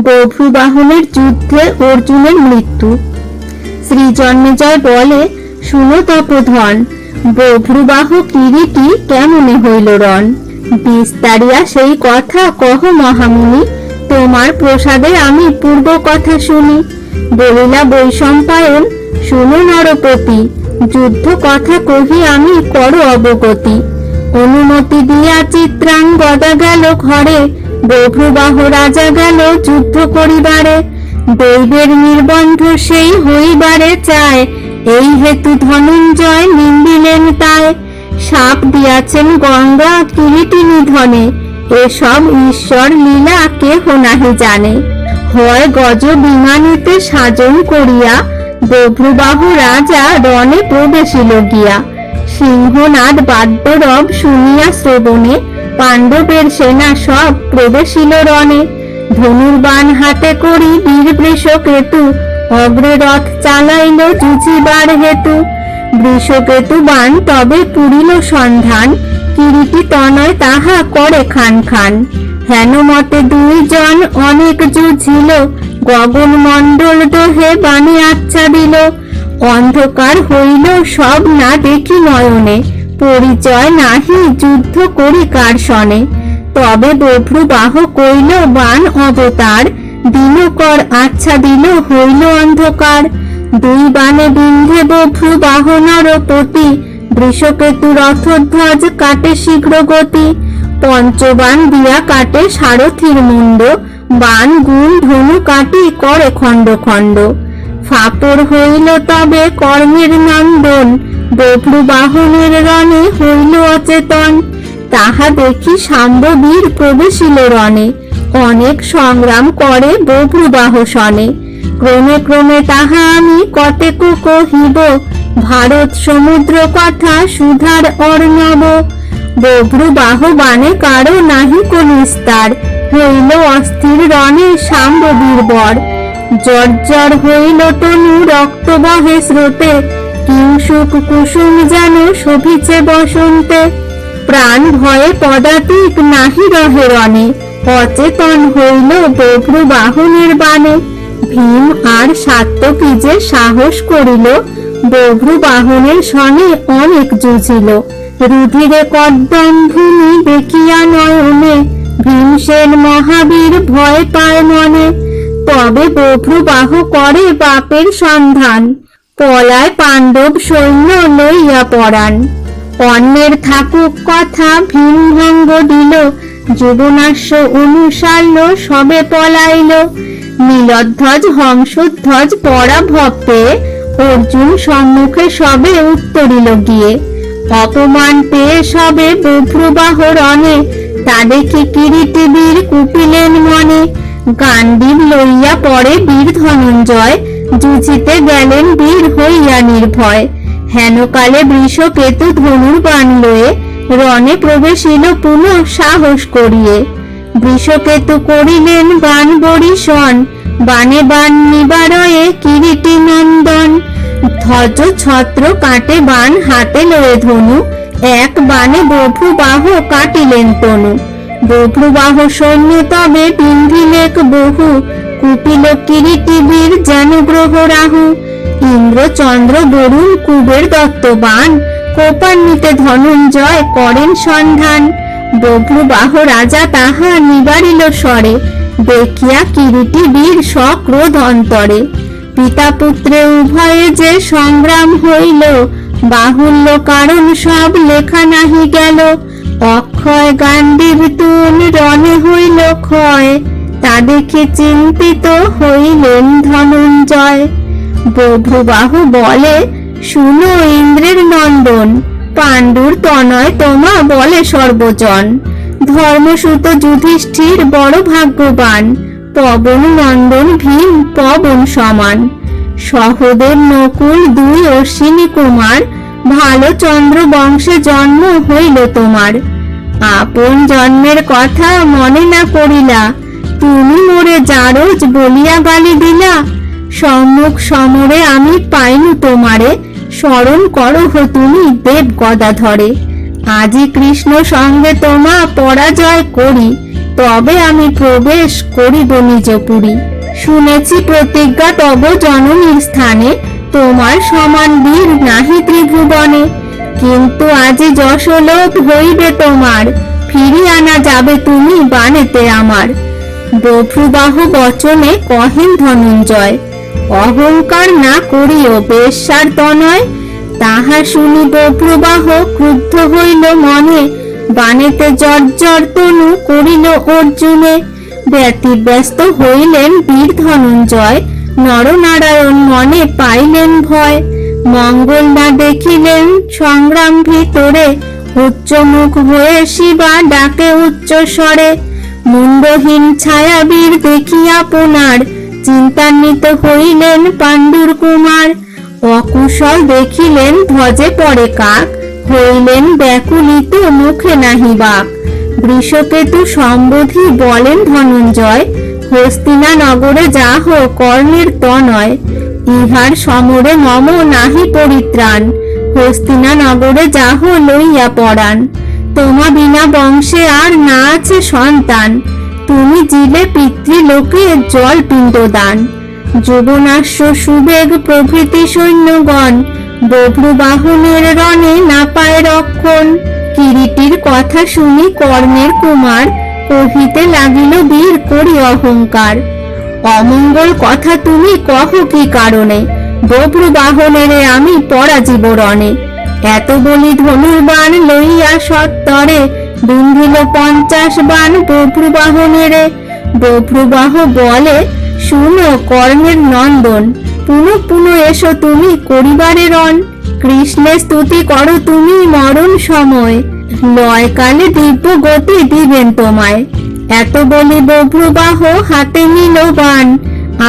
বভ্রুবাহনের যুদ্ধে অর্জুনের মৃত্যু। শ্রী জন্মেজয় বলে, শুনো তপোধন, বভ্রুবাহ কিরীটি কেমনে হইল রণ। বিস্তারিয়া সেই কথা কহ মহামুনি, তোমার প্রসাদে আমি পূর্ব কথা শুনি। বলিলা বৈশম্পায়ন, শুনো নরপতি, যুদ্ধ কথা কহি আমি করো অবগতি। অনুমতি দিয়া চিত্রাঙ্গদা গেল ঘরে, বভ্রুবাহ রাজা গেল যুদ্ধ করিবারে। দৈবের নির্বন্ধ সেই হইবারে চায়, এই হেতু ধনঞ্জয় নিন্দিলেন তাই। সাপ দিয়াছেন গঙ্গা কিরীটি নিধনে, এসব ঈশ্বর লীলা কেহ নাহি জানে। হয় গজ বিমানেতে সাজন করিয়া, বভ্রুবাহ রাজা রণে প্রবেশিল গিয়া। সিংহনাদ বাদ্যরব শুনিয়া শ্রবণে, পাণ্ডবের সেনা সব প্রবেশিল রণে। ধনুর্বাণ হাতে করি বীর বৃষকেতু, অগ্রে রথ চালাইল যুঝিবার হেতু। বৃষকেতু বাণ তবে পুরিল সন্ধান, কিরীটি তনয় তাহা করে খান খান। হেন মতে দুইজন অনেক যুঝিল, গগন মণ্ডল দোহে বাণী আচ্ছাদিল। অন্ধকার হইল সব না দেখি নয়নে, পরিচয় নাহি যুদ্ধ করি কার সনে। তবে বভ্রুবাহ কইল বাণ অবতার, দিনকর আচ্ছা দিল হইল অন্ধকার। দুই বাণে বিন্ধে বভ্রুবাহ নরপতি, বৃষকেতু রথধ্বজ কাটে শীঘ্র গতি। পঞ্চবাণ দিয়া কাটে সারথির মুন্ড, বাণ গুণ ধনু কাটি করে খণ্ড খণ্ড। ফাপর হইল তবে কর্মের নন্দন, বভ্রুবাহনের রণে হইল অচেতন। তাহা দেখি শাম্ববীর প্রবেশিল রণে, অনেক সংগ্রাম করে বভ্রুবাহ সনে। ক্রমে ক্রমে তাহা আমি কতেকু কহিব, ভারত সমুদ্র কথা সুধার অর্ণব। বভ্রুবাহ বাণে কারো নাহি কোন নিস্তার, হইল অস্থির রণে শাম্ববীর বর। জর্জর হইল তনু রক্ত বহে স্রোতে, কিংসুক কুসুম যেন শোভিছে বসন্তে। প্রাণ ভয়ে পদাতিক নাহি রহে রণে, অচেতন হইল বভ্রুবাহনের বাণে। ভীম আর সাত্যকী যে সাহস করিল, বভ্রুবাহনের সনে অনেক যুঝিল। রুধিরে কদ্দম ভূমি দেখিয়া নয়নে, ভীমসেন মহাবীর ভয় পায় মনে। তবে বভ্রুবাহ করে বাপের সন্ধান, পলায় পাণ্ডব সৈন্য লইয়া পরাণ। অন্যের থাকুক কথা ভীম ভঙ্গ দিল, যুবনাশ্য অনুসাল্য সবে পলাইল। নীলধ্বজ হংসধ্বজ পরাভব পেয়ে, অর্জুন সম্মুখে সবে উত্তরিল গিয়ে। অপমান পেয়ে সবে বভ্রুবাহ রণে, তা দেখে কিরীটি বীর কুপিলেন মনে। গান্ডীব লইয়া পরে বীর ধনঞ্জয়, যুঝিতে গেলেন বীর হইয়া নির্ভয়। হেনকালে বৃষকেতু ধনুর্বাণ লয়ে, রণে প্রবেশিল পুনঃ সাহস করিয়ে। বৃষকেতু করিলেন বাণ বরিশন, বাণে বাণ নিবারয়ে কিরীটি নন্দন। ধ্বজ ছত্র কাটে বাণ হাতে লয়ে ধনু, এক বাণে বভ্রুবাহ কাটিলেন তনু। বভ্রুবাহ সৈন্য তবে বিন্ধিলেক বহু, কুপিল কিরীটি বীর যেন গ্রহ রাহু। ইন্দ্র চন্দ্র বরুণ কুবের দত্ত বাণ, কোপান্বিতে ধনঞ্জয় করেন সন্ধান। বভ্রুবাহ রাজা তাহা নিবারিল স্বরে, দেখিয়া কিরীটি বীর সক্রোধ অন্তরে। পিতা পুত্রে উভয়ে যে সংগ্রাম হইল, বাহুল্য কারণ সব লেখা নাহি গেল। অক্ষয় গান্ডীব তুন রণে হইল ক্ষয়, তা দেখে চিন্তিত হইলেন ধনঞ্জয়। বভ্রুবাহ বলে, শুনো ইন্দ্রের নন্দন, পাণ্ডুর তনয় তোমা বলে সর্বজন। ধর্মসূত যুধিষ্ঠির বড় ভাগ্যবান, পবন নন্দন ভীম পবন সমান। সহদেব নকুল দুই অশ্বিনী কুমার, ভালো চন্দ্র বংশে জন্ম হইল তোমার। আপন জন্মের কথা মনে না করিলা, তুমি মোরে জারজ বলিয়া গালি দিলা। সম্মুখ সমরে আমি পাইনু তোমারে, স্মরণ করহ তুমি দেব গদাধরে। আজি কৃষ্ণ সঙ্গে তোমা পরাজয় করি, তবে আমি প্রবেশ করিব নিজপুরী। শুনেছি প্রতিজ্ঞা তব জননীর স্থানে, তোমার সমান বীর নাহি ত্রিভুবনে। কিন্তু আজি যশোলোভ হইবে তোমার, ফিরিয়ে আনা যাবে তুমি বানেতে আমার। বভ্রুবাহ বচনে কহেন ধনঞ্জয়, অহংকার না করিও বেশ্যার তনয়। তাহা শুনি বভ্রুবাহ ক্রুদ্ধ হইল মনে, বানেতে জর্জর তনু করিল অর্জুনে। ব্যতিব্যস্ত হইলেন বীর ধনঞ্জয়, নরনারায়ণ মনে পাইলেন ভয়। মঙ্গল না দেখিলেন সংগ্রাম ভিতরে, উচ্চ মুখ হয়ে শিবা ডাকে উচ্চ স্বরে। মুন্ডহীন ছায়াবীর দেখিয়া পুনার, চিন্তান্বিত হইলেন পাণ্ডুর কুমার। অকুশল দেখিলেন ধ্বজে পড়ে কাক, হইলেন ব্যাকুলিত মুখে নাহি বাক। বৃষকেতু সম্বোধি বলেন ধনঞ্জয়, হস্তিনা নগরে যাহ কর্ণের তনয়। ইহার সমরে মম নাহি পরিত্রাণ, হস্তিনা নগরে যাহ লইয়া পরাণ। তোমা বিনা বংশে আর না আছে সন্তান, তুমি জিলে পিতৃলোকে জল পিণ্ডদান। যুবনাশ্য সুবেগ প্রভৃতি সৈন্যগণ, বভ্রুবাহনের রণে না পায় রক্ষণ। কিরীটির কথা শুনি কর্ণের কুমার, কহিতে লাগিল বীর করি অহংকার। অমঙ্গল কথা তুমি কহ কি কারণে, বভ্রুবাহনের আমি পরাজিব রণে। এত বলি ধনুর্বাণ লইয়া সত্তরে, বিন্ধিল 50 বাণ বভ্রুবাহনের। বভ্রুবাহ বলে, শুনো কর্ণের নন্দন, পুনঃ পুনঃ এসো তুমি করিবারে রণ। কৃষ্ণের স্তুতি করো তুমি মরণ সময়, লয়কালে দিব্য গতি দিবেন তোমায়। এত বলি বভ্রুবাহ হাতে নিল বাণ,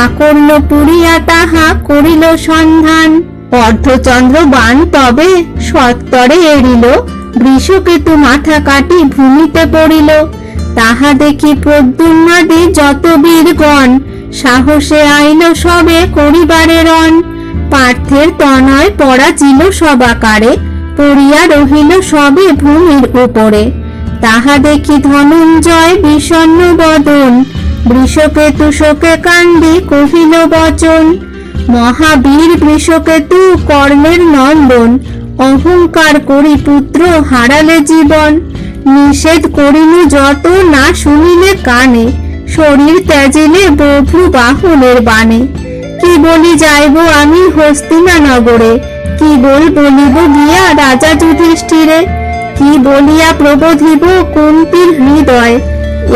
আকর্ণ পুরিয়া তাহা করিল সন্ধান। অর্ধচন্দ্র বাণ তবে সত্তরে এড়িল, বৃষকেতু মাথা কাটি ভূমিতে পড়িল। তাহা দেখি প্রদ্যুম্নাদি যত বীরগণ, সাহসে আইল সবে করিবারে রণ। পার্থের তনয় পরাজিল সবাকারে, পড়িয়া রহিল সবে ভূমির উপরে। তাহা দেখি ধনঞ্জয় বিষণ্ণ বদন, বৃষকেতু শোকে কান্দি কহিল বচন। মহাবীর বৃষকেতু কর্ণের নন্দন, অহংকার করি পুত্র হারালে জীবন। নিষেধ করিনু যত না শুনিলে কানে, শরীর ত্যাজিলে বভ্রুবাহনের বাণে। কি বলি যাইব আমি হস্তিনা নগরে, কি বলিব গিয়া রাজা যুধিষ্ঠিরে। কি বলিয়া প্রবোধিব কুন্তীর হৃদয়,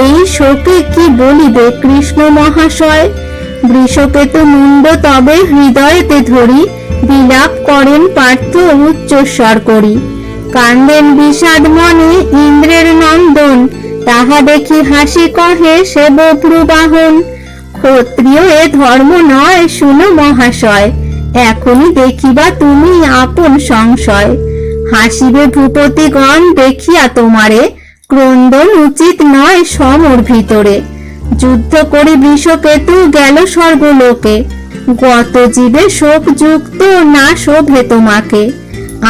এই শোকে কি বলিবে কৃষ্ণ মহাশয়। বৃষকেতু মুন্ড তবে হৃদয়েতে ধরি, বিলাপ করেন পার্থ উচ্চস্বর করি। কান্দেন বিষাদ মনে ইন্দ্রের নন্দন, তাহা দেখি হাসি কহে সে বভ্রুবাহন। ক্ষত্রিয় এ ধর্ম নয় শুনো মহাশয়, এখনই দেখিবা তুমি আপন সংশয়। হাসিবে ভূপতিগণ দেখিয়া তোমারে, ক্রন্দন উচিত নয় সমর ভিতরে। যুদ্ধ করি বৃষকেতু গেল স্বর্গলোকে, গত জীবে শোক যুক্ত না শোভে তোমাকে।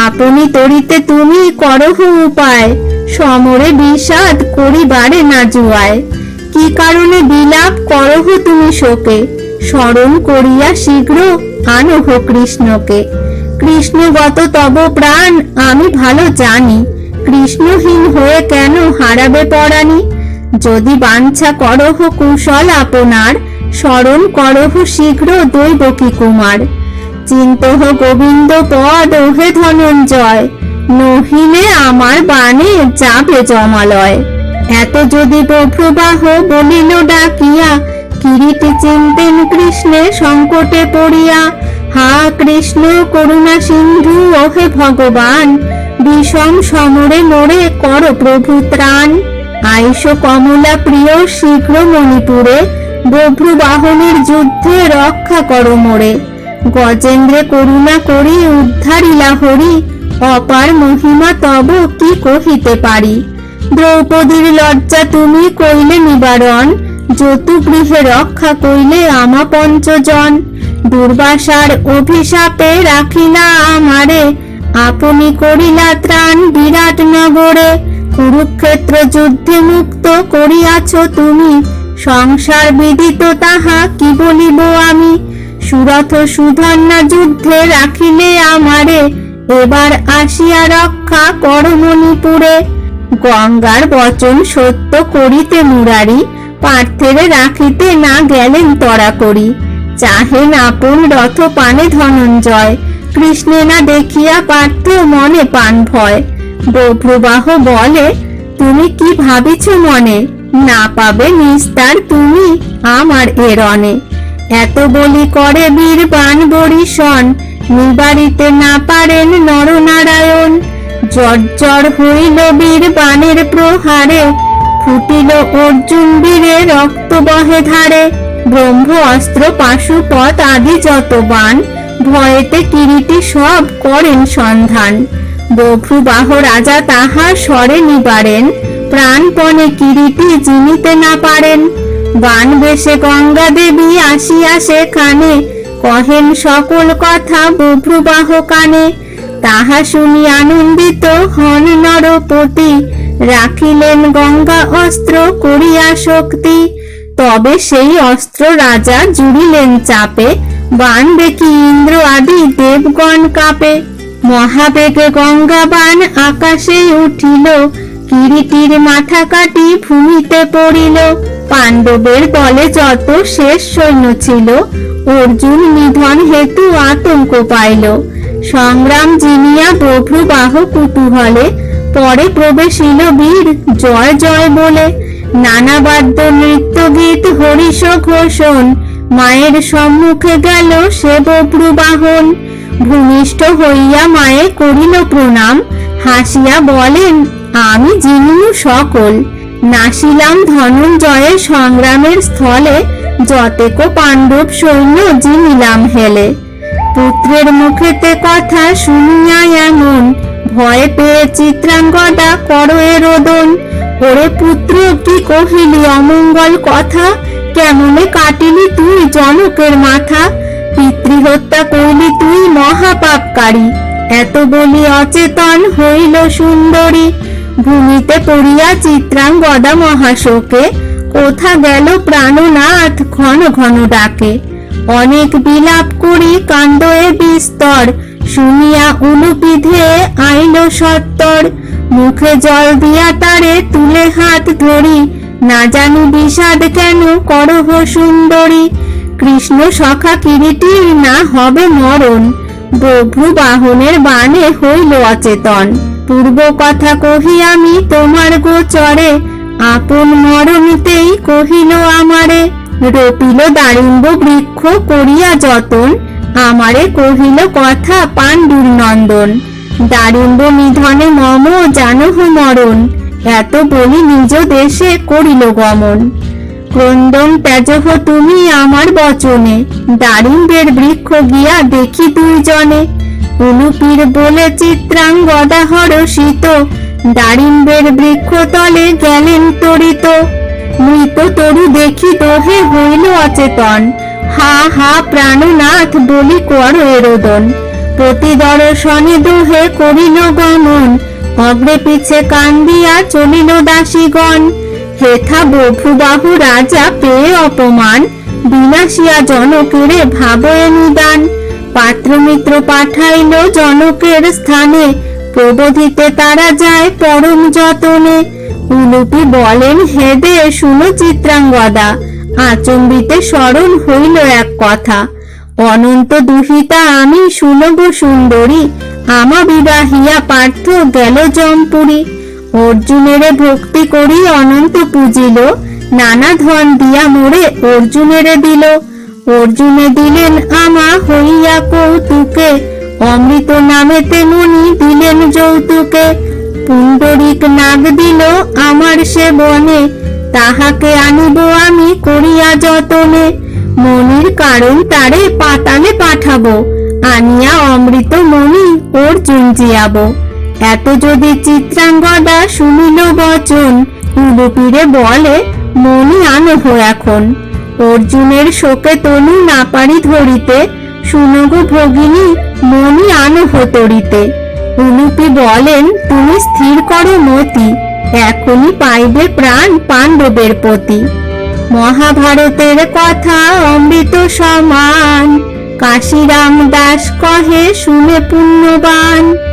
আপনি তরিতে তুমি করহ উপায়, সমরে বিষাদ করিবারে না জুয়ায়। কি কারণে বিলাপ করহ তুমি শোকে, স্মরণ করিয়া শীঘ্র আনহ কৃষ্ণকে। কৃষ্ণগত তব প্রাণ আমি ভালো জানি, কৃষ্ণহীন হয়ে কেন হারাবে পরাণী। যদি বাঞ্ছা করহ কুশল আপনার, স্মরণ করহ শীঘ্র দৈবকী কুমার। চিন্তহ গোবিন্দ পদ ওহে ধনঞ্জয়, নহিলে আমার বাণে যাবে জমালয়। এত যদি বভ্রুবাহ বলিল ডাকিয়া, কিরীটি চিনতেন কৃষ্ণে সংকটে পড়িয়া। হা কৃষ্ণ করুণা সিন্ধু ওহে ভগবান, বিষম সমরে মোরে কর প্রভু ত্রাণ। আইস কমলা প্রিয় শীঘ্র মণিপুরে, বভ্রুবাহনের যুদ্ধে রক্ষা করো মোরে। গজেন্দ্রে করুণা করি উদ্ধারিলা হরি, অপার মহিমা তব কি কহিতে পারি। দ্রৌপদীর লজ্জা তুমি কইলে নিবারণ, যতু গৃহে রক্ষা কইলে আমা পঞ্চজন। দুর্বাসার অভিশাপে রাখিলা আমারে, আপনি করিলা ত্রাণ বিরাট নগরে। কুরুক্ষেত্র যুদ্ধে মুক্ত করিয়াছ তুমি, সংসার বিদিত তাহা কি বলিব আমি। সুরথ সুধন্যা যুদ্ধে রাখিলে আমারে, এবার আসিয়া রক্ষা কর মণিপুরে। গঙ্গার বচন সত্য করিতে মুরারি, পার্থেরে রাখিতে না গেলেন তরা করি। চাহেন আপন রথ পানে ধনঞ্জয়, কৃষ্ণে না দেখিয়া পার্থ মনে পান ভয়। বভ্রুবাহ বলে, তুমি কি ভাবিছ মনে, না পাবে নিস্তার তুমি আমার এ রণে। এত বলি করে বীর বাণ বরিশন, নিবারিতে না পারেন নরনারায়ণ। জর্জর হইল বীর বাণের প্রহারে, ফুটিল অর্জুন বীরে রক্ত বহে ধারে। ব্রহ্ম অস্ত্র পাশুপত আদি যত বাণ, ভয়েতে কিরীটী সব করেন সন্ধান। বভ্রুবাহ রাজা তাহার স্বরে নিবারেন, প্রাণপণে কিরীটী জিনিতে না পারেন। বাণ বেশে গঙ্গা দেবী আসিয়া সেখানে, কহেন সকল কথা বভ্রুবাহ কানে। তাহা শুনি আনন্দিত হন নরপতি, রাখিলেন গঙ্গা অস্ত্র করিয়া শক্তি। তবে সেই অস্ত্র রাজা জুড়িলেন চাপে, বাণ দেখি ইন্দ্র আদি দেবগণ কাঁপে। মহাবেগে গঙ্গা বাণ আকাশে উঠিল, কিরীটীর মাথা কাটি ভূমিতে পড়িল। পাণ্ডবের দলে যত শেষ সৈন্য ছিল, অর্জুন নিধন হেতু আতঙ্ক পাইল। সংগ্রাম জিনিয়া বভ্রুবাহ কুতূহলে, পরে প্রবেশিল বীর জয় জয় বলে। নানা বাদ্য নৃত্য গীত হরিষ ঘোষণ, মায়ের সম্মুখে গেল সে বভ্রুবাহন। ভূমিষ্ঠ হইয়া মায়ে করিল প্রণাম, হাসিয়া বলেন আমি জিনিনু সকল। নাসিলাম ধনঞ্জয়ের সংগ্রামের স্থলে, যতেক পাণ্ডব সৈন্য জিনিলাম হেলে। পুত্রের মুখেতে কথা শুনিয়া এমন, ভয় পেয়ে চিত্রাঙ্গদা করয়ে রোদন। ওরে পুত্র কি কহিলি অমঙ্গল কথা, কেমনে কাটিলি তুই জনকের মাথা। পিতৃহত্যা করলি তুই মহাপাপকারী, এত বলি অচেতন হইল সুন্দরী। ভূমিতে পড়িয়া চিত্রাঙ্গদা মহাশোকে, কোথা গেল প্রাণনাথ ঘন ঘন ডাকে। অনেক বিলাপ করি কান্দয়ে বিস্তর, শুনিয়া উলুপিধে আইল সত্তর। মুখে জল দিয়া তারে তুলে হাত ধরি, না জানি বিষাদ কেন করহ সুন্দরী। কৃষ্ণ সখা কিরীটীর না হবে মরণ, বভ্রুবাহনের বাণে হইল অচেতন। পূর্ব কথা কহি আমি তোমার গোচরে, আপন মরণতেই কহিল আমারে। রোপিল দারিম্ব বৃক্ষ করিয়া যতন, আমারে কহিল কথা পাণ্ডুর নন্দন। দারিম্ব নিধনে মম জানহ মরণ, এত বলি নিজ দেশে করিল গমন। ক্রন্দন ত্যাজহ তুমি আমার বচনে, দারিম্বের বৃক্ষ গিয়া দেখি দুইজনে। উলুপীর বলে চিত্রাঙ্গদা হরষিত, দারিম্বের বৃক্ষ তলে গেলেন তরিত। মৃত তরু দেখি দোহে হইল অচেতন, হা হা প্রাণনাথ বলি কর এরোদন। প্রতি দর্শনে দোহে করিল গমন, অগ্রে পিছে কান্দিয়া চলিল দাসীগণ। হেথা বভ্রুবাহু রাজা পেয়ে অপমান, বিনাশিয়া জনকেরে ভাবয়ে নিদান। পাত্রমিত্র পাঠাইল জনকের স্থানে, প্রবোধিতে তারা যায় পরম যতনে। উলুপি বলেন হেদে শুনো চিত্রাঙ্গদা, আচম্বিতে স্মরণ হইল এক কথা। অনন্ত দুহিতা আমি শুনব সুন্দরী, আমা বিবাহিয়া পার্থ গেল জমপুরী। অর্জুনেরে ভক্তি করি অনন্ত পূজিল, নানা ধন দিয়া মোরে অর্জুনেরে দিল। অর্জুনে দিলেন আমা হইয়া কৌতুকে, অমৃত নামেতে মুনি দিলেন যৌতুকে। পুণ্ডরিক নাগ দিল আমার সে বনে, তাহাকে আনিব আমি করিয়া যতনে। মনির কারণ তারে পাতালে পাঠাবো, আনিয়া অমৃত মণি অর্জুন জিয়াব। এত যদি চিত্রাঙ্গদা শুনিল বচন, উলুপীরে বলে মণি আনহ এখন। অর্জুনের শোকে তনু না পারি ধরিতে, শুনগ ভগিনী মণি আনহ তরিতে। উলুপি বলেন তুমি স্থির করো মতি, এখনই পাইবে প্রাণ পাণ্ডবের প্রতি। মহাভারতের কথা অমৃত সমান, কাশিরাম দাস কহে শুনে পুণ্যবান।